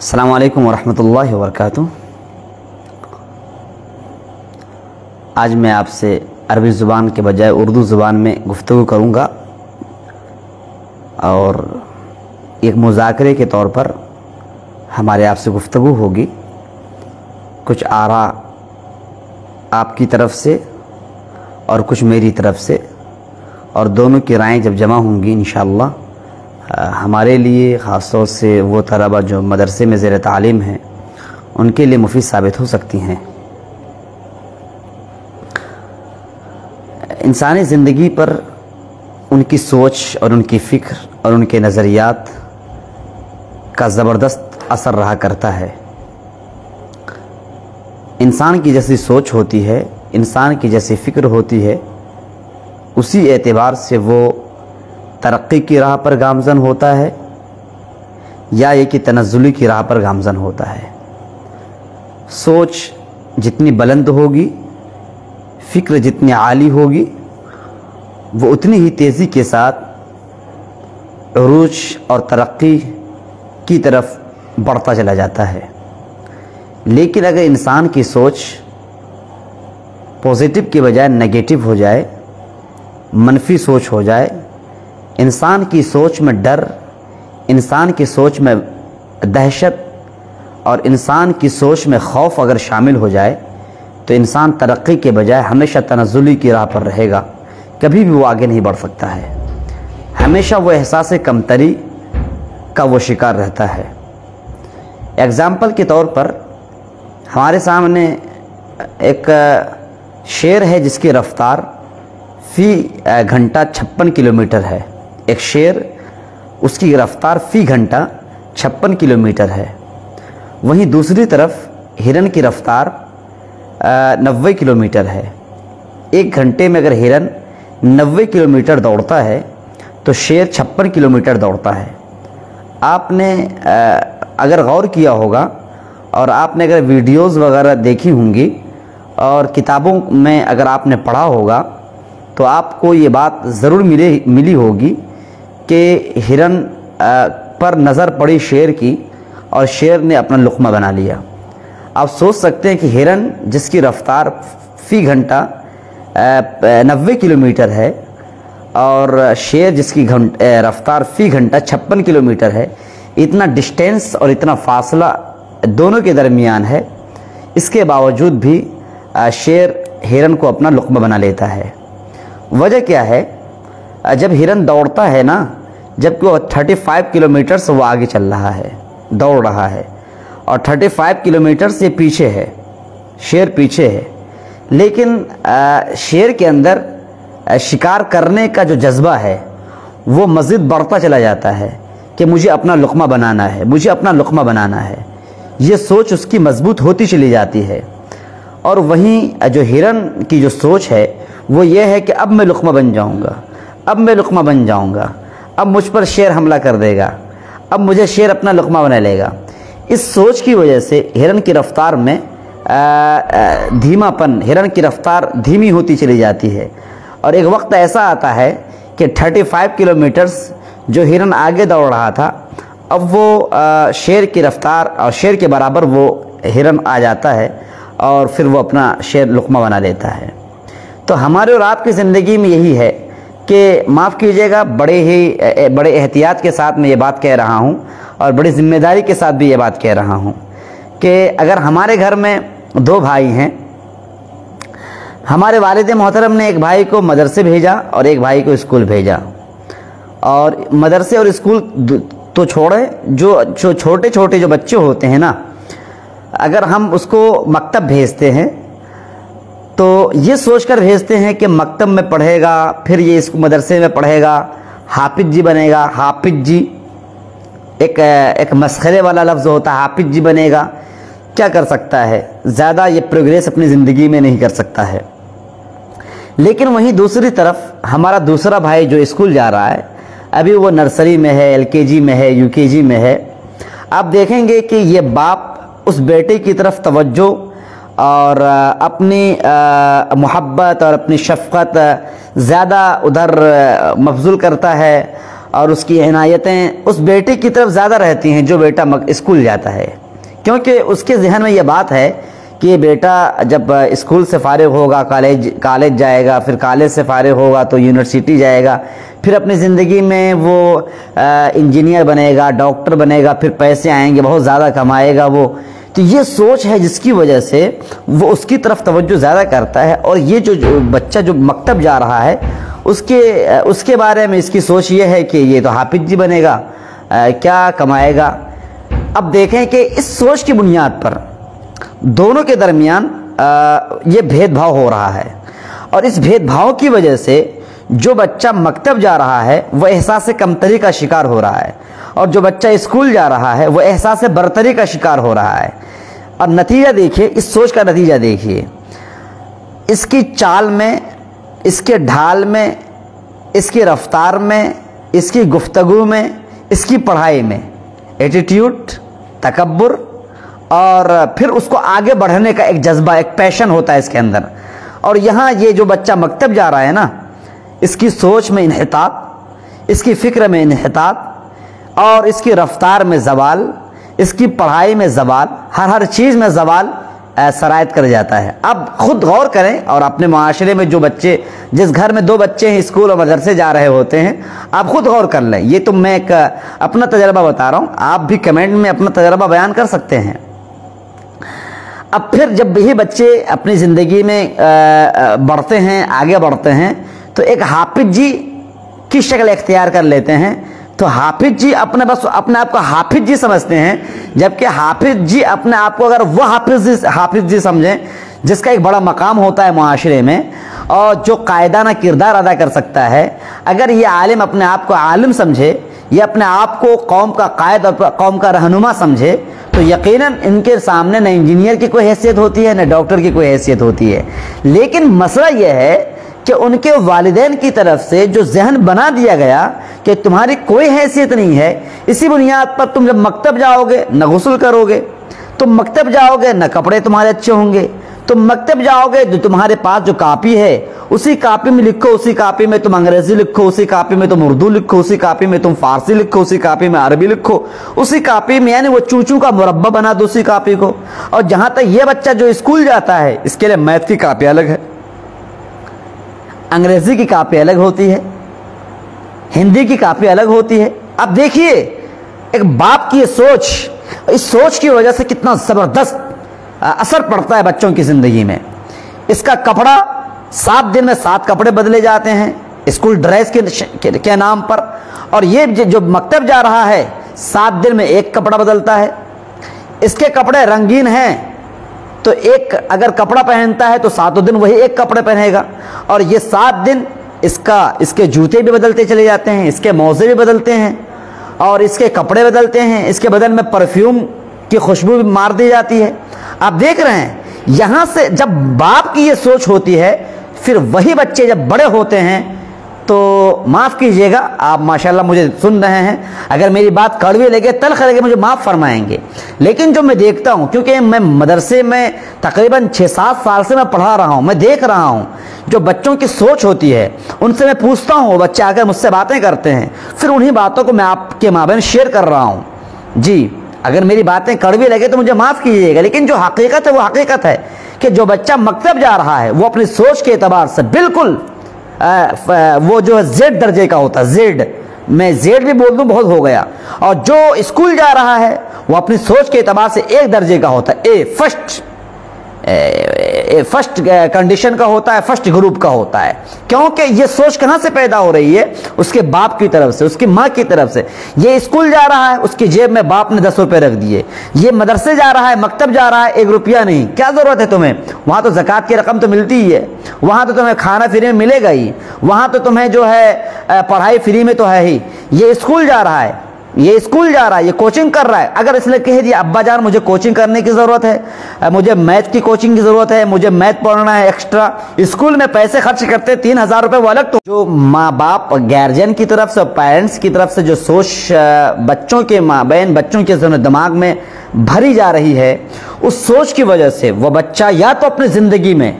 السلام علیکم ورحمۃ اللہ وبرکاتہ۔ آج میں آپ سے عربی زبان کے بجائے اردو زبان میں گفتگو کروں گا اور ایک مذاکرے کے طور پر ہمارے آپ سے گفتگو ہوگی۔ کچھ آراء آپ کی طرف سے اور کچھ میری طرف سے، اور دونوں کی رائیں جب جمع ہوں گی انشاءاللہ ہمارے لیے، خاص طور سے وہ طلبہ جو مدرسے میں زیر تعلیم ہیں، ان کے لیے مفید ثابت ہو سکتی ہیں۔ انسانی زندگی پر ان کی سوچ اور ان کی فکر اور ان کے نظریات کا زبردست اثر رہا کرتا ہے۔ انسان کی جیسی سوچ ہوتی ہے، انسان کی جیسی فکر ہوتی ہے، اسی اعتبار سے وہ ترقی کی راہ پر گامزن ہوتا ہے یا یہ کہ تنزلی کی راہ پر گامزن ہوتا ہے۔ سوچ جتنی بلند ہوگی، فکر جتنی عالی ہوگی، وہ اتنی ہی تیزی کے ساتھ عروج اور ترقی کی طرف بڑھتا چلا جاتا ہے۔ لیکن اگر انسان کی سوچ پازیٹیو کے بجائے نگیٹو ہو جائے، منفی سوچ ہو جائے، انسان کی سوچ میں ڈر، انسان کی سوچ میں دہشت اور انسان کی سوچ میں خوف اگر شامل ہو جائے تو انسان ترقی کے بجائے ہمیشہ تنزلی کی راہ پر رہے گا، کبھی بھی وہ آگے نہیں بڑھ سکتا ہے، ہمیشہ وہ احساس کمتری کا وہ شکار رہتا ہے۔ ایگزامپل کے طور پر ہمارے سامنے ایک شیر ہے جس کی رفتار فی گھنٹہ 56 کلومیٹر ہے۔ ایک شیر، اس کی رفتار فی گھنٹہ 56 کلومیٹر ہے۔ وہیں دوسری طرف ہرن کی رفتار 90 کلومیٹر ہے۔ ایک گھنٹے میں اگر ہرن 90 کلومیٹر دوڑتا ہے تو شیر 56 کلومیٹر دوڑتا ہے۔ آپ نے اگر غور کیا ہوگا اور آپ نے اگر ویڈیوز وغیرہ دیکھی ہوں گی اور کتابوں میں اگر آپ نے پڑھا ہوگا تو آپ کو یہ بات ضرور ملی ہوگی کہ ہرن پر نظر پڑی شیر کی اور شیر نے اپنا لقمہ بنا لیا۔ آپ سوچ سکتے ہیں کہ ہرن جس کی رفتار فی گھنٹہ 90 کلومیٹر ہے اور شیر جس کی رفتار فی گھنٹہ 56 کلومیٹر ہے، اتنا ڈسٹینس اور اتنا فاصلہ دونوں کے درمیان ہے، اس کے باوجود بھی شیر ہرن کو اپنا لقمہ بنا لیتا ہے۔ وجہ کیا ہے؟ جب ہرن دوڑتا ہے نا، جبکہ وہ 35 کلومیٹر سے وہ آگے چل رہا ہے، دوڑ رہا ہے، اور 35 کلومیٹر سے پیچھے ہے، شیر پیچھے ہے، لیکن شیر کے اندر شکار کرنے کا جو جذبہ ہے وہ مزید بڑھتا چلا جاتا ہے کہ مجھے اپنا لقمہ بنانا ہے، مجھے اپنا لقمہ بنانا ہے۔ یہ سوچ اس کی مضبوط ہوتی چلی جاتی ہے۔ اور وہیں جو ہرن کی جو سوچ ہے وہ یہ ہے کہ اب میں لقمہ بن جاؤں گا، اب میں لقمہ بن جاؤں گا، اب مجھ پر شیر حملہ کر دے گا، اب مجھے شیر اپنا لقمہ بنا لے گا۔ اس سوچ کی وجہ سے ہرن کی رفتار میں دھیما پن، ہرن کی رفتار دھیمی ہوتی چلی جاتی ہے، اور ایک وقت ایسا آتا ہے کہ 35 کلومیٹرز جو ہرن آگے دوڑ رہا تھا، اب وہ شیر کی رفتار اور شیر کے برابر وہ ہرن آ جاتا ہے اور پھر وہ اپنا شیر لقمہ بنا لیتا ہے۔ تو ہمارے اور آپ کی زندگی میں یہی ہے کہ معاف کیجیے گا، بڑے احتیاط کے ساتھ میں یہ بات کہہ رہا ہوں اور بڑی ذمہ داری کے ساتھ بھی یہ بات کہہ رہا ہوں کہ اگر ہمارے گھر میں 2 بھائی ہیں، ہمارے والد محترم نے ایک بھائی کو مدرسے بھیجا اور ایک بھائی کو اسکول بھیجا، اور مدرسے اور اسکول تو چھوڑے، جو چھوٹے چھوٹے جو بچے ہوتے ہیں نا، اگر ہم اس کو مکتب بھیجتے ہیں تو یہ سوچ کر بھیجتے ہیں کہ مکتب میں پڑھے گا، پھر یہ اس مدرسے میں پڑھے گا، حافظ جی بنے گا۔ حافظ جی ایک مسخرے والا لفظ ہوتا ہے، حافظ جی بنے گا، کیا کر سکتا ہے؟ زیادہ یہ پروگریس اپنی زندگی میں نہیں کر سکتا ہے۔ لیکن وہیں دوسری طرف ہمارا دوسرا بھائی جو اسکول جا رہا ہے، ابھی وہ نرسری میں ہے، LKG میں ہے، UKG میں ہے، آپ دیکھیں گے کہ یہ باپ اس بیٹے کی طرف توجہ اور اپنی محبت اور اپنی شفقت زیادہ ادھر مبذول کرتا ہے اور اس کی عنایتیں اس بیٹے کی طرف زیادہ رہتی ہیں جو بیٹا اسکول جاتا ہے، کیونکہ اس کے ذہن میں یہ بات ہے کہ یہ بیٹا جب اسکول سے فارغ ہوگا کالج جائے گا، پھر کالج سے فارغ ہوگا تو یونیورسٹی جائے گا، پھر اپنی زندگی میں وہ انجینئر بنے گا، ڈاکٹر بنے گا، پھر پیسے آئیں گے، بہت زیادہ کمائے گا وہ. تو یہ سوچ ہے جس کی وجہ سے وہ اس کی طرف توجہ زیادہ کرتا ہے. اور یہ جو بچہ جو مکتب جا رہا ہے اس کے بارے میں اس کی سوچ یہ ہے کہ یہ تو حافظ جی بنے گا، کیا کمائے گا. اب دیکھیں کہ اس سوچ کی بنیاد پر دونوں کے درمیان یہ بھید بھاؤ ہو رہا ہے، اور اس بھید بھاؤ کی وجہ سے جو بچہ مکتب جا رہا ہے وہ احساس کمتری کا شکار ہو رہا ہے، اور جو بچہ اسکول جا رہا ہے وہ احساس برتری کا شکار ہو رہا ہے. اور نتیجہ دیکھیے، اس سوچ کا نتیجہ دیکھیے، اس کی چال میں، اس کے ڈھال میں، اس کی رفتار میں، اس کی گفتگو میں، اس کی پڑھائی میں ایٹیٹیوڈ، تکبر، اور پھر اس کو آگے بڑھنے کا ایک جذبہ، ایک پیشن ہوتا ہے اس کے اندر. اور یہاں یہ جو بچہ مکتب جا رہا ہے نا، اس کی سوچ میں انحطاط، اس کی فکر میں انحطاط، اور اس کی رفتار میں زوال، اس کی پڑھائی میں زوال، ہر چیز میں زوال سرایت کر جاتا ہے. اب خود غور کریں، اور اپنے معاشرے میں جو بچے، جس گھر میں 2 بچے ہیں اسکول اور مدرسے جا رہے ہوتے ہیں، آپ خود غور کر لیں. یہ تو میں ایک اپنا تجربہ بتا رہا ہوں، آپ بھی کمنٹ میں اپنا تجربہ بیان کر سکتے ہیں. اب پھر جب بھی بچے اپنی زندگی میں بڑھتے ہیں، آگے بڑھتے ہیں، تو ایک حافظ جی کی شکل اختیار کر لیتے ہیں. تو حافظ جی اپنے آپ کو حافظ جی سمجھتے ہیں، جبکہ حافظ جی اپنے آپ کو اگر وہ حافظ جی سمجھیں جس کا ایک بڑا مقام ہوتا ہے معاشرے میں، اور جو قائدانہ کردار ادا کر سکتا ہے، اگر یہ عالم اپنے آپ کو عالم سمجھے، یہ اپنے آپ کو قوم کا قائد اور قوم کا رہنما سمجھے، تو یقیناً ان کے سامنے نہ انجینئر کی کوئی حیثیت ہوتی ہے، نہ ڈاکٹر کی کوئی حیثیت ہوتی ہے. لیکن مسئلہ یہ ہے کہ ان کے والدین کی طرف سے جو ذہن بنا دیا گیا کہ تمہاری کوئی حیثیت نہیں ہے، اسی بنیاد پر تم جب مکتب جاؤ گے نہ غسل کرو گے، تم مکتب جاؤ گے نہ کپڑے تمہارے اچھے ہوں گے، تم مکتب جاؤ گے جو تمہارے پاس جو کاپی ہے اسی کاپی میں لکھو، اسی کاپی میں تم انگریزی لکھو، اسی کاپی میں تم اردو لکھو، اسی کاپی میں تم فارسی لکھو، اسی کاپی میں عربی لکھو، اسی کاپی میں یعنی وہ چوچو کا مربع بنا دو اسی کاپی کو. اور جہاں تک یہ بچہ جو اسکول جاتا ہے، اس کے لیے میتھ کی کاپی الگ ہے، انگریزی کی کاپی الگ ہوتی ہے، ہندی کی کاپی الگ ہوتی ہے. اب دیکھیے ایک باپ کی یہ سوچ، اس سوچ کی وجہ سے کتنا زبردست اثر پڑتا ہے بچوں کی زندگی میں. اس کا کپڑا 7 دن میں 7 کپڑے بدلے جاتے ہیں اسکول ڈریس کے نام پر، اور یہ جو مکتب جا رہا ہے 7 دن میں 1 کپڑا بدلتا ہے. اس کے کپڑے رنگین ہیں تو ایک اگر کپڑا پہنتا ہے تو 7 دن وہی 1 کپڑے پہنے گا، اور یہ 7 دن اس کے جوتے بھی بدلتے چلے جاتے ہیں، اس کے موزے بھی بدلتے ہیں، اور اس کے کپڑے بدلتے ہیں، اس کے بدن میں پرفیوم کی خوشبو بھی مار دی جاتی ہے. آپ دیکھ رہے ہیں یہاں سے جب باپ کی یہ سوچ ہوتی ہے، پھر وہی بچے جب بڑے ہوتے ہیں تو معاف کیجئے گا، آپ ماشاءاللہ مجھے سن رہے ہیں، اگر میری بات کڑوی لگے تلخ لگے مجھے معاف فرمائیں گے، لیکن جو میں دیکھتا ہوں، کیونکہ میں مدرسے میں تقریباً 6-7 سال سے میں پڑھا رہا ہوں، میں دیکھ رہا ہوں جو بچوں کی سوچ ہوتی ہے، ان سے میں پوچھتا ہوں، وہ بچے آ کر مجھ سے باتیں کرتے ہیں، پھر انہی باتوں کو میں آپ کے مابین شیئر کر رہا ہوں. جی اگر میری باتیں کڑوی لگے تو مجھے معاف کیجئے گا، لیکن جو حقیقت ہے وہ حقیقت ہے کہ جو بچہ مکتب جا رہا ہے وہ اپنی سوچ کے اعتبار سے بالکل وہ جو ہے زیڈ درجے کا ہوتا ہے، زیڈ، میں زیڈ بھی بول دوں بہت ہو گیا، اور جو اسکول جا رہا ہے وہ اپنی سوچ کے اعتبار سے 1 درجے کا ہوتا ہے، فرسٹ کنڈیشن کا ہوتا ہے، فرسٹ گروپ کا ہوتا ہے. کیونکہ یہ سوچ کہاں سے پیدا ہو رہی ہے؟ اس کے باپ کی طرف سے، اس کی ماں کی طرف سے. یہ اسکول جا رہا ہے، اس کی جیب میں باپ نے 10 روپے رکھ دیے. یہ مدرسے جا رہا ہے، مکتب جا رہا ہے، 1 روپیہ نہیں. کیا ضرورت ہے تمہیں؟ وہاں تو زکوٰۃ کی رقم تو ملتی ہی ہے، وہاں تو تمہیں کھانا فری میں ملے گا ہی، وہاں تو تمہیں جو ہے پڑھائی فری میں تو ہے ہی. یہ اسکول جا رہا ہے، یہ اسکول جا رہا ہے، یہ کوچنگ کر رہا ہے. اگر اس نے کہہ دیا ابا جان مجھے کوچنگ کرنے کی ضرورت ہے، مجھے میتھ کی کوچنگ کی ضرورت ہے، مجھے میتھ پڑھنا ہے ایکسٹرا، اسکول میں پیسے خرچ کرتے 3000 روپے وہ الگ. تو جو ماں باپ گارجین کی طرف سے، پیرنٹس کی طرف سے جو سوچ بچوں کے مابین، بچوں کے دماغ میں بھری جا رہی ہے، اس سوچ کی وجہ سے وہ بچہ یا تو اپنی زندگی میں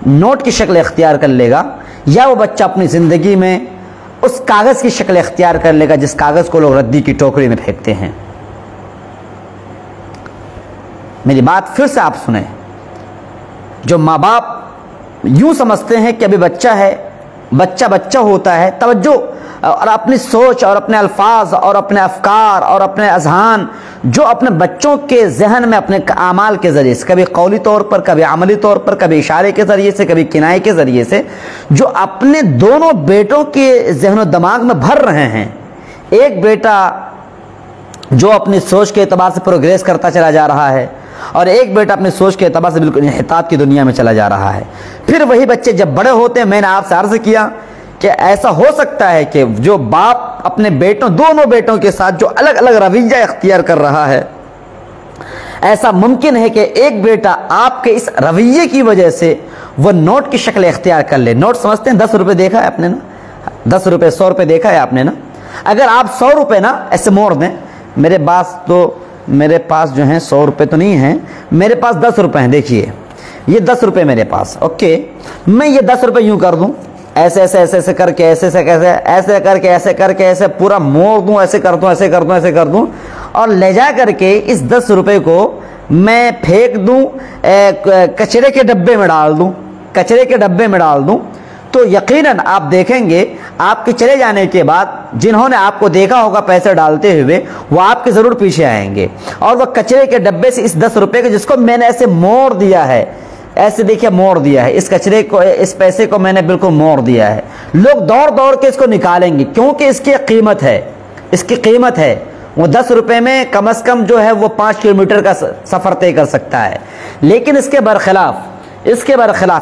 نوٹ کی شکل اختیار کر لے گا، یا وہ بچہ اپنی زندگی میں اس کاغذ کی شکل اختیار کر لے گا جس کاغذ کو لوگ ردی کی ٹوکری میں پھینکتے ہیں۔ میری بات پھر سے آپ سنیں، جو ماں باپ یوں سمجھتے ہیں کہ ابھی بچہ ہے، بچہ ہوتا ہے، توجہ اور اپنی سوچ اور اپنے الفاظ اور اپنے افکار اور اپنے اذہان جو اپنے بچوں کے ذہن میں اپنے اعمال کے ذریعے سے، کبھی قولی طور پر، کبھی عملی طور پر، کبھی اشارے کے ذریعے سے، کبھی کنائے کے ذریعے سے، جو اپنے دونوں بیٹوں کے ذہن و دماغ میں بھر رہے ہیں۔ ایک بیٹا جو اپنی سوچ کے اعتبار سے پروگریس کرتا چلا جا رہا ہے، اور ایک بیٹا اپنی سوچ کے اعتبار سے بالکل انحطاط کی دنیا میں چلا جا رہا ہے۔ پھر وہی بچے جب بڑے ہوتے ہیں، میں نے آپ سے عرض کیا کہ ایسا ہو سکتا ہے کہ جو باپ اپنے دونوں بیٹوں کے ساتھ جو الگ الگ رویہ اختیار کر رہا ہے، ایسا ممکن ہے کہ ایک بیٹا آپ کے اس رویے کی وجہ سے وہ نوٹ کی شکل اختیار کر لے۔ نوٹ سمجھتے ہیں؟ 10 روپے دیکھا ہے آپ نے نا، 10 روپے 100 روپے دیکھا ہے آپ نے نا۔ اگر آپ 100 روپے نا ایسے موڑ دیں، میرے پاس جو ہیں 100 روپے تو نہیں ہیں، میرے پاس 10 روپے ہیں، دیکھیے یہ 10 روپے میرے پاس، اوکے، میں یہ 10 روپے یوں کر دوں، ایسے ایسے ایسے ایسے کر کے ایسے پورا موڑ دوں، ایسے کر دوں اور لے جا کر کے اس 10 روپے کو میں پھینک دوں، کچرے کے ڈبے میں ڈال دوں، تو یقیناً آپ دیکھیں گے آپ کے چلے جانے کے بعد جنہوں نے آپ کو دیکھا ہوگا پیسے ڈالتے ہوئے، وہ آپ کے ضرور پیچھے آئیں گے، اور وہ کچرے کے ڈبے سے اس 10 روپے کو جس کو میں نے ایسے موڑ دیا ہے، ایسے دیکھیے موڑ دیا ہے، اس کچرے کو، اس پیسے کو میں نے بالکل موڑ دیا ہے، لوگ دوڑ کے اس کو نکالیں گے کیونکہ اس کی قیمت ہے۔ وہ 10 روپے میں کم از کم جو ہے وہ 5 کلومیٹر کا سفر طے کر سکتا ہے۔ لیکن اس کے برخلاف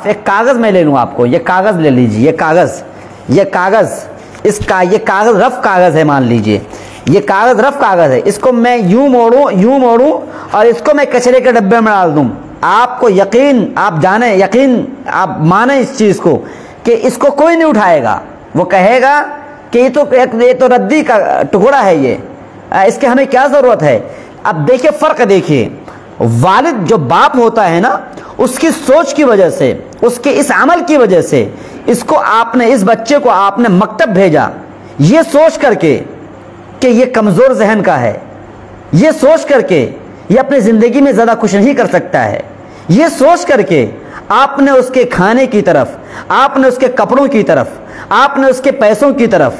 ایک کاغذ میں لے لوں آپ کو، یہ کاغذ لے لیجیے، یہ کاغذ رف کاغذ ہے، مان لیجیے یہ کاغذ رف کاغذ ہے، اس کو میں یوں موڑوں اور اس کو میں کچرے کے ڈبے میں ڈال دوں، آپ کو آپ مانیں اس چیز کو کہ اس کو کوئی نہیں اٹھائے گا، وہ کہے گا کہ یہ تو ردی کا ٹکڑا ہے، یہ اس کے ہمیں کیا ضرورت ہے۔ اب دیکھیے فرق، دیکھیے والد جو باپ ہوتا ہے نا، اس کی سوچ کی وجہ سے، اس کے اس عمل کی وجہ سے اس بچے کو آپ نے مکتب بھیجا، یہ سوچ کر کے کہ یہ کمزور ذہن کا ہے، یہ سوچ کر کے یہ اپنی زندگی میں زیادہ کچھ نہیں کر سکتا ہے، یہ سوچ کر کے آپ نے اس کے کھانے کی طرف، آپ نے اس کے کپڑوں کی طرف، آپ نے اس کے پیسوں کی طرف،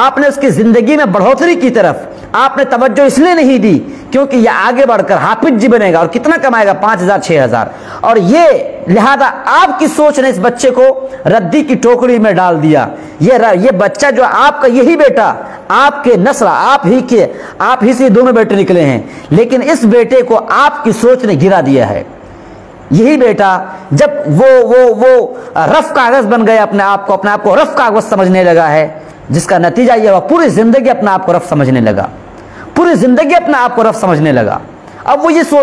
آپ نے اس کی زندگی میں بڑھوتری کی طرف آپ نے توجہ اس لیے نہیں دی کیونکہ یہ آگے بڑھ کر حافظ جی بنے گا اور کتنا کمائے گا، 5000 6000، اور یہ لہذا آپ کی سوچ نے اس بچے کو ردی کی ٹوکری میں ڈال دیا۔ یہ بچہ جو آپ کا، یہی بیٹا آپ کے نسل، آپ ہی سے دونوں بیٹے نکلے ہیں، لیکن اس بیٹے کو آپ کی سوچ نے گرا دیا ہے۔ یہی بیٹا جب وہ رف کاغذ بن گیا، اپنے آپ کو رف کاغذ سمجھنے لگا ہے، جس کا نتیجہ یہ ہوا پوری زندگی اپنے آپ کو رف سمجھنے لگا، اب وہ یہ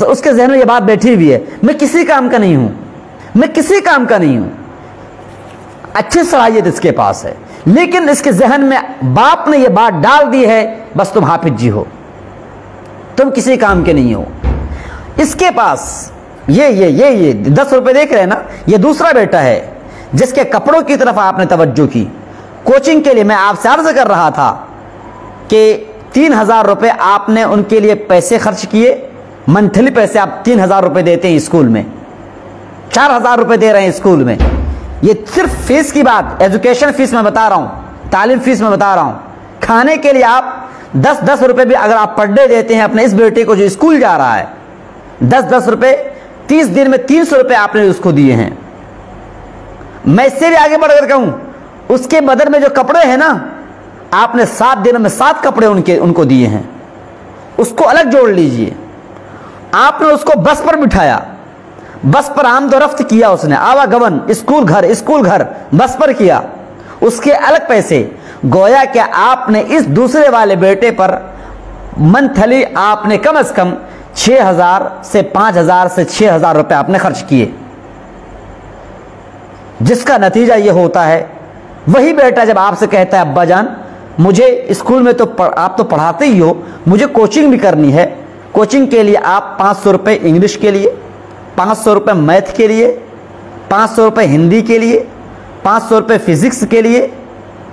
اس کے ذہن میں یہ بات بیٹھی ہوئی ہے، میں کسی کام کا نہیں ہوں، اچھی صلاحیت اس کے پاس ہے، لیکن اس کے ذہن میں باپ نے یہ بات ڈال دی ہے، بس تم حافظ جی ہو، تم کسی کام کے نہیں ہو۔ اس کے پاس یہ 10 روپے دیکھ رہے ہیں نا، یہ دوسرا بیٹا ہے جس کے کپڑوں کی طرف آپ نے توجہ کی۔ کوچنگ کے لیے میں آپ سے عرض کر رہا تھا کہ 3000 روپے آپ نے ان کے لیے پیسے خرچ کیے، منتھلی پیسے آپ 3000 روپے دیتے ہیں اسکول میں، 4000 روپے دے رہے ہیں اسکول میں۔ یہ صرف فیس کی بات، ایجوکیشن فیس میں بتا رہا ہوں، تعلیم فیس میں بتا رہا ہوں۔ کھانے کے لیے آپ 10 روپے بھی اگر آپ پر ڈے دیتے ہیں اپنے اس بیٹے کو جو اسکول جا رہا ہے، 10 روپے 30 دن میں 300 روپے آپ نے اس کو دیے ہیں۔ میں اس سے بھی آگے بڑھ کر کہوں، اس کے بدن میں جو کپڑے ہیں نا، آپ نے 7 دنوں میں 7 کپڑے ان کو دیے ہیں، اس کو الگ جوڑ لیجئے۔ آپ نے اس کو بس پر بٹھایا، بس پر آمد و رفت کیا، اس نے آواگمن، اسکول گھر بس پر کیا، اس کے الگ پیسے، گویا کہ آپ نے اس دوسرے والے بیٹے پر منتھلی آپ نے کم از کم 6000 سے 5000 سے 6000 روپے آپ نے خرچ کیے، جس کا نتیجہ یہ ہوتا ہے وہی بیٹا جب آپ سے کہتا ہے ابا جان مجھے اسکول میں تو آپ تو پڑھاتے ہی ہو، مجھے کوچنگ بھی کرنی ہے، کوچنگ کے لیے آپ 500 روپے انگلش کے لیے، 500 روپے میتھ کے لیے، 500 روپے ہندی کے لیے، 500 روپے فزکس کے لیے،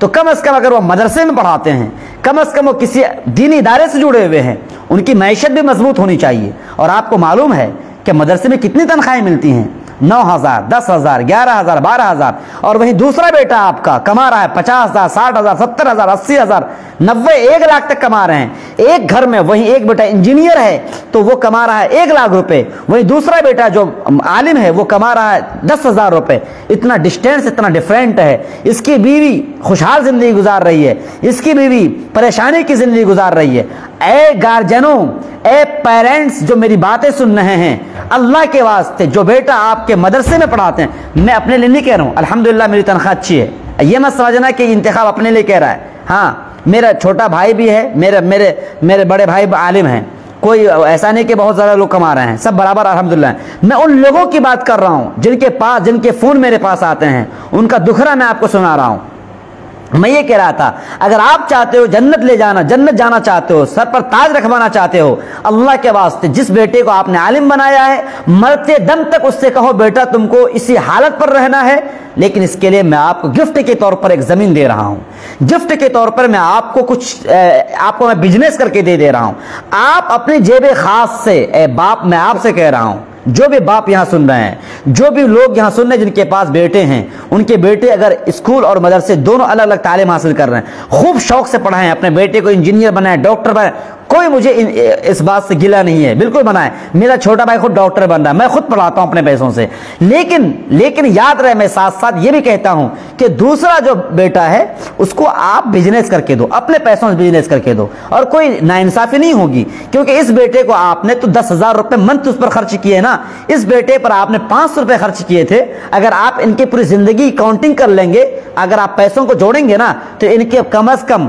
تو کم از کم اگر وہ مدرسے میں پڑھاتے ہیں، کم از کم وہ کسی دینی ادارے سے جڑے ہوئے ہیں، ان کی معیشت بھی مضبوط ہونی چاہیے۔ اور آپ کو معلوم ہے کہ مدرسے میں کتنی تنخواہیں ملتی ہیں، 9,000، 10,000، 11,000، 12,000، اور وہیں دوسرا بیٹا آپ کا کما رہا ہے 50,000، 60,000، 70,000، 80,000، 90، 1 لاکھ تک کما رہے ہیں ایک گھر میں۔ وہیں ایک بیٹا انجینئر ہے تو وہ کما رہا ہے 1 لاکھ روپے، وہیں دوسرا بیٹا جو عالم ہے وہ کما رہا ہے 10,000 روپے۔ اتنا ڈسٹینس، اتنا ڈفرینٹ ہے۔ اس کی بیوی خوشحال زندگی گزار رہی ہے، اس کی بیوی پریشانی کی زندگی گزار رہی ہے۔ اے گارجنوں، اے پیرنٹس جو میری باتیں سن رہے ہیں، اللہ کے واسطے جو بیٹا آپ کے مدرسے میں پڑھاتے ہیں، میں اپنے لیے نہیں کہہ رہا ہوں، الحمدللہ میری تنخواہ اچھی ہے، یہ مت سمجھنا کہ انتخاب اپنے لیے کہہ رہا ہے۔ ہاں، میرا چھوٹا بھائی بھی ہے، میرے بڑے بھائی عالم ہیں، کوئی ایسا نہیں کہ بہت زیادہ لوگ کما رہے ہیں، سب برابر الحمدللہ۔ میں ان لوگوں کی بات کر رہا ہوں جن کے فون میرے پاس آتے ہیں، ان کا دکھرا میں آپ کو سنا رہا ہوں۔ میں یہ کہہ رہا تھا، اگر آپ چاہتے ہو جنت جانا چاہتے ہو، سر پر تاج رکھوانا چاہتے ہو، اللہ کے واسطے جس بیٹے کو آپ نے عالم بنایا ہے، مرتے دم تک اس سے کہو بیٹا تم کو اسی حالت پر رہنا ہے، لیکن اس کے لیے میں آپ کو گفٹ کے طور پر ایک زمین دے رہا ہوں، گفٹ کے طور پر میں آپ کو میں بزنس کر کے دے رہا ہوں۔ آپ اپنی جیب خاص سے، اے باپ میں آپ سے کہہ رہا ہوں، جو بھی باپ یہاں سن رہے ہیں، جو بھی لوگ یہاں سن رہے ہیں جن کے پاس بیٹے ہیں، ان کے بیٹے اگر اسکول اور مدرسے دونوں الگ الگ تعلیم حاصل کر رہے ہیں، خوب شوق سے پڑھائیں، اپنے بیٹے کو انجینئر بنائیں، ڈاکٹر بنائیں، کوئی مجھے اس بات سے گلہ نہیں ہے، بالکل بنائیں۔ میرا چھوٹا بھائی خود ڈاکٹر بن رہا ہے، میں خود پڑھاتا ہوں اپنے پیسوں سے، لیکن یاد رہے میں ساتھ ساتھ یہ بھی کہتا ہوں کہ دوسرا جو بیٹا ہے اس کو آپ بزنس کر کے دو، اپنے پیسوں سے بزنس کر کے دو، اور کوئی ناانصافی نہیں ہوگی، کیونکہ اس بیٹے کو آپ نے تو 10,000 روپے منتھ اس پر خرچ کیے نا، اس بیٹے پر آپ نے 500 روپے خرچ کیے تھے۔ اگر آپ ان کی پوری زندگی کاؤنٹنگ کر لیں گے، اگر آپ پیسوں کو جوڑیں گے نا، تو ان کے کم از کم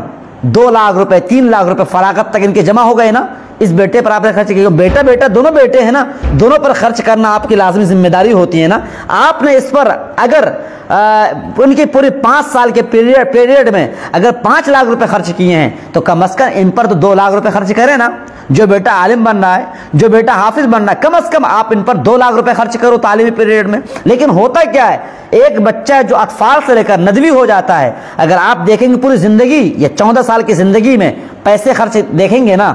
2 لاکھ روپے 3 لاکھ روپے فراغت تک ان کے جمع ہو گئے نا۔ اس بیٹے پر آپ نے خرچ کیا، بیٹا دونوں بیٹے ہیں نا، دونوں پر خرچ کرنا آپ کی لازمی ذمہ داری ہوتی ہے نا۔ آپ نے اس پر اگر ان کی پوری 5 سال کے پیریڈ میں اگر 5 لاکھ روپے خرچ کیے ہیں تو کم از کم ان پر تو 2 لاکھ روپے خرچ کریں نا۔ جو بیٹا عالم بن رہا ہے، جو بیٹا حافظ بن رہا ہے، کم از کم آپ ان پر 2 لاکھ روپے خرچ کرو تعلیمی پیریڈ میں۔ لیکن ہوتا کیا ہے، ایک بچہ جو اطفال سے لے کر ندوی ہو جاتا ہے، اگر آپ دیکھیں گے پوری زندگی یا 14 سال کی زندگی میں پیسے خرچ دیکھیں گے نا،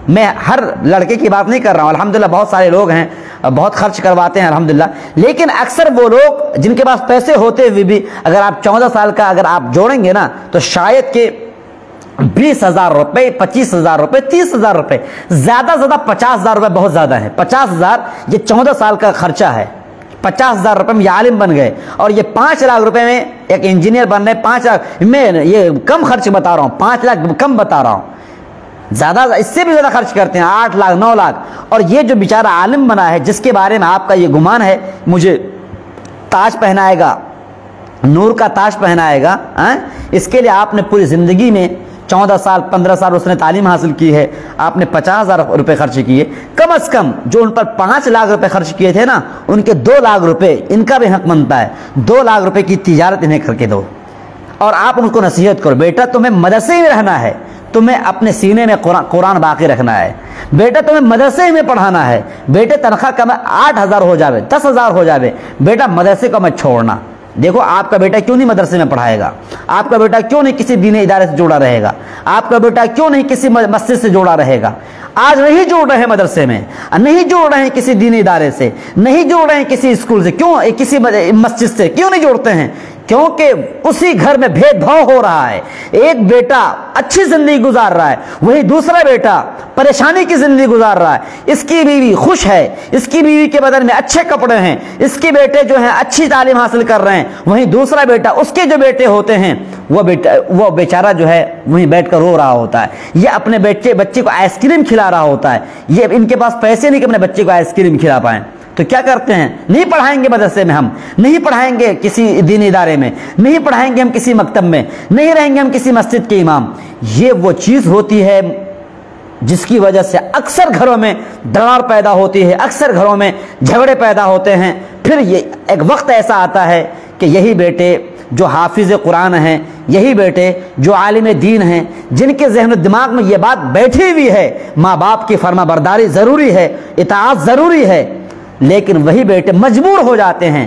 میں ہر لڑکے کی بات نہیں کر رہا ہوں، الحمدللہ بہت سارے لوگ ہیں بہت خرچ کرواتے ہیں الحمدللہ، لیکن اکثر وہ لوگ جن کے پاس پیسے ہوتے ہوئے بھی اگر آپ 14 سال کا اگر آپ جوڑیں گے نا تو شاید کہ 20,000 روپے، 25,000 روپے، 30,000 روپے، زیادہ 50,000 روپے بہت زیادہ ہے۔ 50,000 یہ 14 سال کا خرچہ ہے۔ 50,000 روپے میں یہ عالم بن گئے، اور یہ 5 لاکھ روپے میں ایک انجینئر بن رہے ہیں۔ 5 لاکھ میں یہ کم خرچ بتا رہا ہوں، 5 لاکھ کم بتا رہا ہوں، زیادہ اس سے بھی زیادہ خرچ کرتے ہیں، 8 لاکھ 9 لاکھ۔ اور یہ جو بیچارہ عالم بنا ہے جس کے بارے میں آپ کا یہ گمان ہے مجھے تاج پہنائے گا، نور کا تاج پہنائے گا، اس کے لیے آپ نے پوری زندگی میں 14 سال 15 سال اس نے تعلیم حاصل کی ہے، آپ نے 50,000 روپے خرچ کیے، کم از کم جو ان پر 5 لاکھ روپے خرچ کیے تھے نا، ان کے 2 لاکھ روپے ان کا بھی حق بنتا ہے، 2 لاکھ روپے کی تجارت انہیں کر کے دو۔ اور آپ ان کو نصیحت کرو، بیٹا تمہیں مدرسے میں رہنا ہے، تمہیں اپنے سینے میں قرآن باقی رکھنا ہے، بیٹا تمہیں مدرسے میں پڑھانا ہے، بیٹے تنخواہ کم 8,000 ہو جاوے 10,000 ہو جاوے، بیٹا مدرسے کو مت چھوڑنا۔ دیکھو آپ کا بیٹا کیوں نہیں مدرسے میں پڑھائے گا، آپ کا بیٹا کیوں نہیں کسی دینی ادارے سے جوڑا رہے گا، آپ کا بیٹا کیوں نہیں کسی مسجد سے جوڑا رہے گا۔ آج نہیں جوڑ رہے ہیں مدرسے میں، نہیں جوڑ رہے ہیں کسی دینی ادارے سے، نہیں جوڑ رہے ہیں کسی اسکول سے، کیوں کسی مسجد سے کیوں نہیں جوڑتے ہیں؟ کیونکہ اسی گھر میں بھید بھاؤ ہو رہا ہے، ایک بیٹا اچھی زندگی گزار رہا ہے، وہی دوسرا بیٹا پریشانی کی زندگی گزار رہا ہے، اس کی بیوی خوش ہے، اس کی بیوی کے بدن میں اچھے کپڑے ہیں، اس کے بیٹے جو ہیں اچھی تعلیم حاصل کر رہے ہیں، وہیں دوسرا بیٹا اس کے جو بیٹے ہوتے ہیں وہ بیچارہ جو ہے وہیں بیٹھ کر رو رہا ہوتا ہے، یہ اپنے بچے کو آئس کریم کھلا رہا ہوتا ہے، یہ ان کے پاس پیسے نہیں کہ اپنے بچے کو آئس کریم کھلا پائیں۔ تو کیا کرتے ہیں، نہیں پڑھائیں گے مدرسے میں، ہم نہیں پڑھائیں گے کسی دینی ادارے میں، نہیں پڑھائیں گے ہم کسی مکتب میں، نہیں رہیں گے ہم کسی مسجد کے امام۔ یہ وہ چیز ہوتی ہے جس کی وجہ سے اکثر گھروں میں دراڑ پیدا ہوتی ہے، اکثر گھروں میں جھگڑے پیدا ہوتے ہیں۔ پھر یہ ایک وقت ایسا آتا ہے کہ یہی بیٹے جو حافظ قرآن ہیں، یہی بیٹے جو عالم دین ہیں، جن کے ذہن و دماغ میں یہ بات بیٹھی ہوئی ہے ماں باپ کی فرما برداری ضروری ہے، اطاعت ضروری ہے، لیکن وہی بیٹے مجبور ہو جاتے ہیں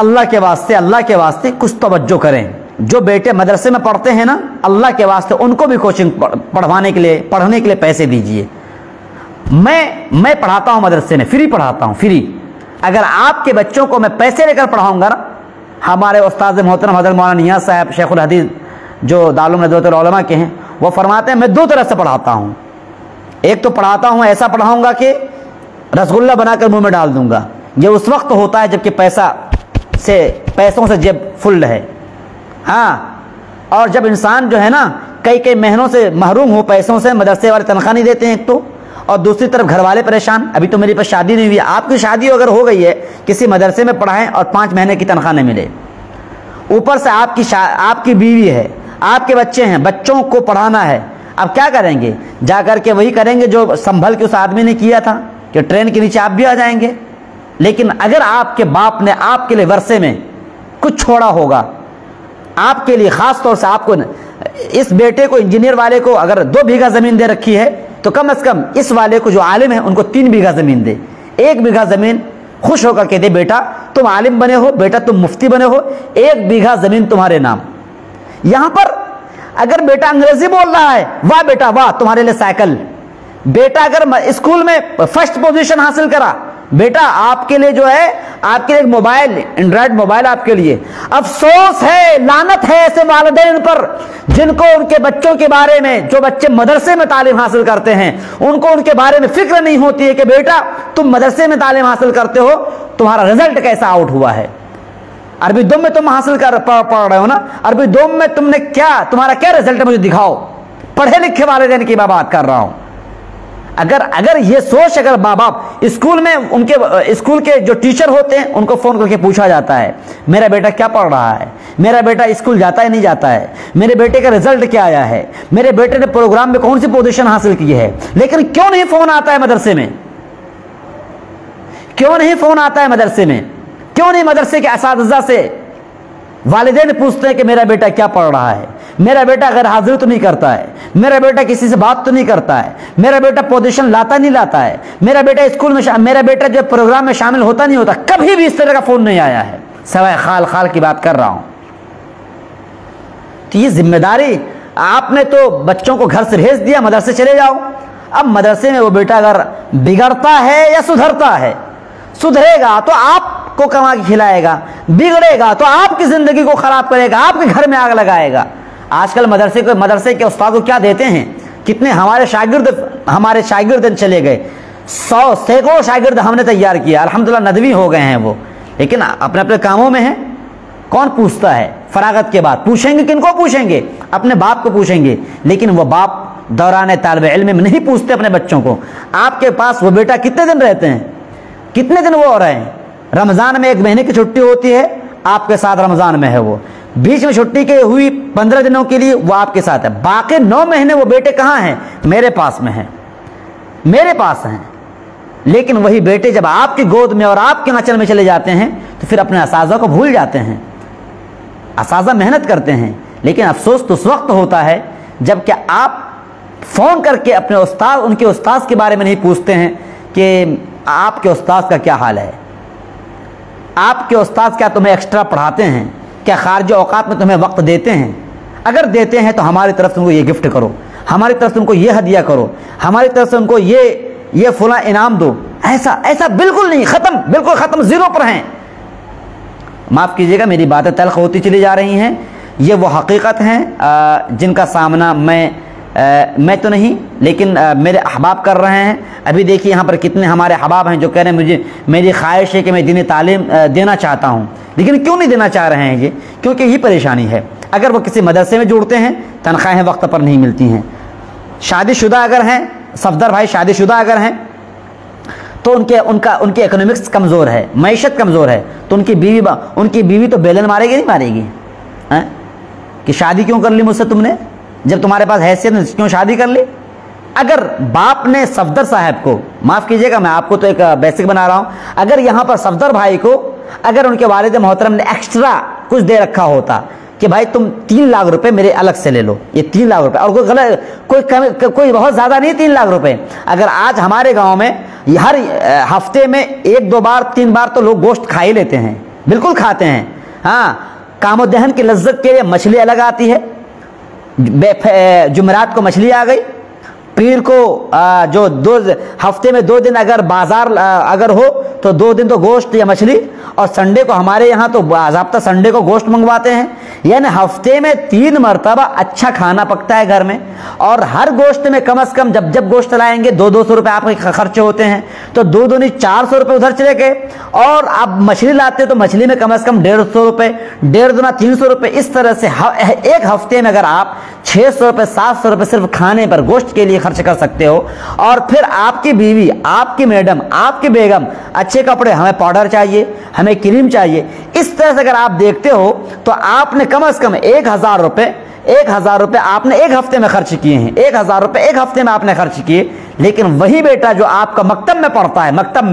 اللہ کے واسطے کچھ توجہ کریں. جو بیٹے مدرسے میں پڑھتے ہیں نا, اللہ کے واسطے ان کو بھی کوچنگ پڑھنے کے لیے پیسے دیجئے. میں پڑھاتا ہوں مدرسے میں, فری پڑھاتا ہوں, فری. اگر آپ کے بچوں کو میں پیسے لے کر پڑھاؤں گا نا, ہمارے استاد محترم حضرت مولانا نیاز صاحب شیخ الحدیث جو دارالعلوم ندوۃ العلماء کے ہیں, وہ فرماتے ہیں میں دو طرح سے پڑھاتا ہوں. ایک تو پڑھاتا ہوں ایسا پڑھاؤں گا کہ رسگلہ بنا کر منہ میں ڈال دوں گا. یہ اس وقت ہوتا ہے جبکہ پیسوں سے جیب فل ہے. ہاں, اور جب انسان جو ہے نا کئی مہینوں سے محروم ہو پیسوں سے, مدرسے والے تنخواہ نہیں دیتے ہیں ایک تو, اور دوسری طرف گھر والے پریشان. ابھی تو میری پاس شادی نہیں ہوئی, آپ کی شادی اگر ہو گئی ہے, کسی مدرسے میں پڑھائیں اور 5 مہینے کی تنخواہ نہیں ملے, اوپر سے آپ کی بیوی ہے, آپ کے بچے ہیں, بچوں کو پڑھانا ہے. اب کیا کریں گے؟ جا کر کے وہی کریں گے جو سنبھل کے اس آدمی نے کیا تھا کہ ٹرین کے نیچے آپ بھی آ جائیں گے. لیکن اگر آپ کے باپ نے آپ کے لیے ورثے میں کچھ چھوڑا ہوگا, آپ کے لیے خاص طور سے آپ کو, اس بیٹے کو انجینئر والے کو اگر 2 بیگھہ زمین دے رکھی ہے تو کم از کم اس والے کو جو عالم ہے ان کو 3 بیگھہ زمین دے. 1 بیگھہ زمین خوش ہو کر کے دے, بیٹا تم عالم بنے ہو, بیٹا تم مفتی بنے ہو, 1 بیگھہ زمین تمہارے نام. یہاں پر اگر بیٹا انگریزی بول رہا ہے, واہ بیٹا واہ, تمہارے لیے سائیکل. بیٹا اگر اسکول میں فرسٹ پوزیشن حاصل کرا, بیٹا آپ کے لیے جو ہے, آپ کے لیے موبائل, اینڈرائڈ موبائل آپ کے لیے. افسوس ہے, لعنت ہے ایسے والدین پر جن کو ان کے بچوں کے بارے میں, جو بچے مدرسے میں تعلیم حاصل کرتے ہیں, ان کو ان کے بارے میں فکر نہیں ہوتی ہے کہ بیٹا تم مدرسے میں تعلیم حاصل کرتے ہو, تمہارا رزلٹ کیسا آؤٹ ہوا ہے. عربی دوم میں تم حاصل پڑھ رہے ہو نا, عربی دوم میں تم نے تمہارا کیا رزلٹ ہے, مجھے دکھاؤ. پڑھے لکھے والدین کی میں بات کر رہا ہوں. اگر یہ سوچ اگر ماں باپ اسکول میں, ان کے اسکول کے جو ٹیچر ہوتے ہیں ان کو فون کر کے پوچھا جاتا ہے میرا بیٹا کیا پڑھ رہا ہے, میرا بیٹا اسکول جاتا ہے نہیں جاتا ہے, میرے بیٹے کا رزلٹ کیا آیا ہے, میرے بیٹے نے پروگرام میں کون سی پوزیشن حاصل کی ہے, لیکن کیوں نہیں فون آتا ہے مدرسے میں, کیوں نہیں فون آتا ہے مدرسے میں, کیوں نہیں مدرسے کے اساتذہ سے والدین پوچھتے ہیں کہ میرا بیٹا کیا پڑھ رہا ہے, میرا بیٹا غیر حاضر تو نہیں کرتا ہے, میرا بیٹا کسی سے بات تو نہیں کرتا ہے, میرا بیٹا پوزیشن لاتا نہیں لاتا ہے, میرا بیٹا اسکول میں میرا بیٹا جو پروگرام میں شامل ہوتا نہیں ہوتا. کبھی بھی اس طرح کا فون نہیں آیا ہے, سوائے خال کی بات کر رہا ہوں. تو یہ ذمہ داری آپ نے تو بچوں کو گھر سے بھیج دیا, مدرسے چلے جاؤ. اب مدرسے میں وہ بیٹا اگر بگڑتا ہے یا سدھرتا ہے, سدھرے گا تو آپ کو کما کے کھلائے گا, بگڑے گا تو آپ کی زندگی کو خراب کرے گا, آپ کے گھر میں آگ لگائے گا. آج کل مدرسے کے استاد کو کیا دیتے ہیں, کتنے ہمارے شاگرد چلے گئے, 100 سینکڑوں شاگرد ہم نے تیار کیا, الحمدللہ ندوی ہو گئے ہیں وہ, لیکن اپنے اپنے کاموں میں ہیں. کون پوچھتا ہے فراغت کے بعد؟ پوچھیں گے کن کو پوچھیں گے؟ اپنے باپ کو پوچھیں گے. لیکن وہ باپ دوران طالب علم میں نہیں پوچھتے اپنے بچوں کو, آپ کے پاس وہ بیٹا کتنے دن رہتے ہیں, کتنے دن وہ ہو رہے ہیں. رمضان میں 1 مہینے کی چھٹی ہوتی ہے, آپ کے ساتھ رمضان میں ہے, وہ بیچ میں چھٹی کے ہوئی 15 دنوں کے لیے وہ آپ کے ساتھ ہے, باقی 9 مہینے وہ بیٹے کہاں ہیں؟ میرے پاس میں ہیں, میرے پاس ہیں. لیکن وہی بیٹے جب آپ کی گود میں اور آپ کے آنچل میں چلے جاتے ہیں تو پھر اپنے اساتذہ کو بھول جاتے ہیں. اساتذہ محنت کرتے ہیں, لیکن افسوس تو اس وقت ہوتا ہے جب کہ آپ فون کر کے اپنے استاد, ان کے استاد کے بارے میں نہیں پوچھتے ہیں کہ آپ کے استاد کا کیا حال ہے, آپ کے استاد کیا تمہیں ایکسٹرا پڑھاتے ہیں, کیا خارج اوقات میں تمہیں وقت دیتے ہیں. اگر دیتے ہیں تو ہماری طرف سے ان کو یہ گفٹ کرو, ہماری طرف سے ان کو یہ ہدیہ کرو, ہماری طرف سے ان کو یہ فلاں انعام دو. ایسا بالکل نہیں, ختم, بالکل ختم, زیرو پر ہیں. معاف کیجیے گا میری باتیں تلخ ہوتی چلی جا رہی ہیں, یہ وہ حقیقت ہیں جن کا سامنا میں تو نہیں لیکن میرے احباب کر رہے ہیں. ابھی دیکھیے یہاں پر کتنے ہمارے احباب ہیں جو کہہ رہے ہیں میری خواہش ہے کہ میں دینی تعلیم دینا چاہتا ہوں, لیکن کیوں نہیں دینا چاہ رہے ہیں یہ, کیونکہ یہ پریشانی ہے. اگر وہ کسی مدرسے میں جڑتے ہیں تنخواہیں وقت پر نہیں ملتی ہیں, شادی شدہ اگر ہیں, صفدر بھائی شادی شدہ اگر ہیں تو ان کی اکنامکس کمزور ہے, معیشت کمزور ہے, تو ان کی بیوی تو بیلن مارے گی نہیں مارے گی کہ شادی کیوں کر لی مجھ سے تم نے, جب تمہارے پاس حیثیت نہیں کیوں شادی کر لی. اگر باپ نے صفدر صاحب کو, معاف کیجیے گا میں آپ کو تو ایک بیسک بنا رہا ہوں, اگر یہاں پر صفدر بھائی کو اگر ان کے والد محترم نے ایکسٹرا کچھ دے رکھا ہوتا کہ بھائی تم 3 لاکھ روپے میرے الگ سے لے لو, یہ 3 لاکھ روپے, اور کوئی بہت زیادہ نہیں 3 لاکھ روپے. اگر آج ہمارے گاؤں میں ہر ہفتے میں 1-2 بار 3 بار تو لوگ گوشت کھا ہی لیتے ہیں, بالکل کھاتے ہیں. ہاں کام و دہن کی لذت کے لیے مچھلی الگ آتی ہے. جمعرات کو مچھلی آ گئی, پیر کو جو ہفتے میں 2 دن اگر بازار اگر ہو تو 2 دن تو گوشت یا مچھلی, اور سنڈے کو ہمارے یہاں تو باضابطہ سنڈے کو گوشت منگواتے ہیں. یعنی ہفتے میں 3 مرتبہ اچھا کھانا پکتا ہے گھر میں, اور ہر گوشت میں کم از کم جب گوشت لائیں گے 200 روپے آپ کے خرچے ہوتے ہیں, تو 2 دونی 400 روپے ادھر چلے گئے. اور آپ مچھلی لاتے تو مچھلی میں کم از کم 150 روپے, 1.5 دونا 300 روپے. اس طرح سے ایک ہفتے میں اگر آپ 600 روپے 700 روپے صرف کھانے پر گوشت کے لیے خرچ کر سکتے ہو, اور پھر آپ کی بیوی, آپ کی میڈم, آپ کی بیگم اچھے کپڑے, ہمیں پاؤڈر چاہیے, ہمیں کریم چاہیے, اس طرح سے اگر آپ دیکھتے ہو تو آپ نے کم از کم 1000 روپے آپ نے ایک ہفتے میں خرچ کیے ہیں. 1000 روپے ایک ہفتے میں آپ نے خرچ کیے. لیکن وہی بیٹا جو آپ کا مکتب میں پڑھتا ہے, مکتب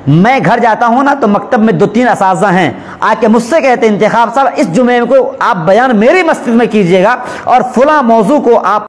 میں گھر جاتا ہوں نا تو مکتب میں 2-3 اساتذہ ہیں, آ کے مجھ سے کہتے ہیں انتخاب صاحب اس جمعے کو آپ بیان میری مسجد میں کیجئے گا, اور فلاں موضوع کو آپ